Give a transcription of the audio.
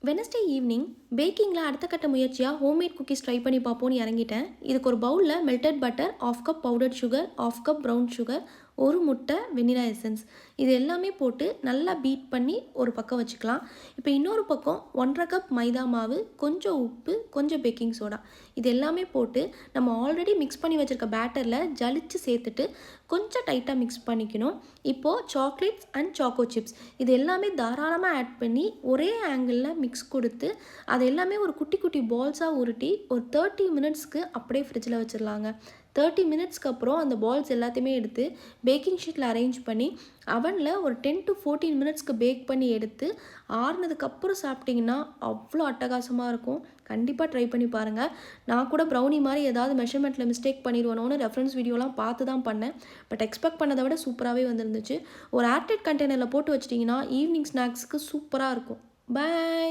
Wednesday evening பேக்கிங்கில் அடுத்த கட்ட முயற்சியாக ஹோம்மேட் குக்கீஸ் ட்ரை பண்ணி பார்ப்போன்னு இறங்கிட்டேன். இதுக்கு ஒரு பவுலில் melted butter, 1/2 cup powdered sugar, 1/2 cup brown sugar, ஒரு முட்டை, வெண்ணிலா எசன்ஸ் இது எல்லாமே போட்டு நல்லா பீட் பண்ணி ஒரு பக்கம் வச்சுக்கலாம். இப்போ இன்னொரு பக்கம் 1/2 கப் மைதா மாவு, கொஞ்சம் உப்பு, கொஞ்சம் பேக்கிங் சோடா இது எல்லாமே போட்டு நம்ம ஆல்ரெடி மிக்ஸ் பண்ணி வச்சுருக்க பேட்டரில் ஜலிச்சு சேர்த்துட்டு கொஞ்சம் டைட்டாக மிக்ஸ் பண்ணிக்கணும். இப்போது சாக்லேட்ஸ் அண்ட் சாக்கோ சிப்ஸ் இது எல்லாமே தாராளமாக ஆட் பண்ணி ஒரே ஆங்கிளில் மிக்ஸ் கொடுத்து அது எல்லாமே ஒரு குட்டி குட்டி பால்ஸாக உருட்டி ஒரு 30 மினிட்ஸ்க்கு அப்படியே ஃப்ரிட்ஜில் வச்சிடலாங்க. 30 மினிட்ஸ்க்கு அப்புறம் அந்த பால்ஸ் எல்லாத்தையுமே எடுத்து பேக்கிங் ஷீட்டில் அரேஞ்ச் பண்ணி அவனில் ஒரு 10 to 14 மினிட்ஸ்க்கு பேக் பண்ணி எடுத்து ஆறுனதுக்கப்புறம் சாப்பிட்டிங்கன்னா அவ்வளோ அட்டகாசமாக இருக்கும். கண்டிப்பாக ட்ரை பண்ணி பாருங்கள். நான் கூட ப்ரௌனி மாதிரி ஏதாவது மெஷர்மெண்ட்டில் மிஸ்டேக் பண்ணிடுவேணும்னு ரெஃபரன்ஸ் வீடியோலாம் பார்த்து தான் பண்ணேன். பட் எக்ஸ்பெக்ட் பண்ணதை விட சூப்பராகவே வந்துருந்துச்சு. ஒரு ஏர்டைட் கண்டெய்னரில் போட்டு வச்சிட்டிங்கன்னா ஈவினிங் ஸ்நாக்ஸ்க்கு சூப்பராக இருக்கும். பாய்.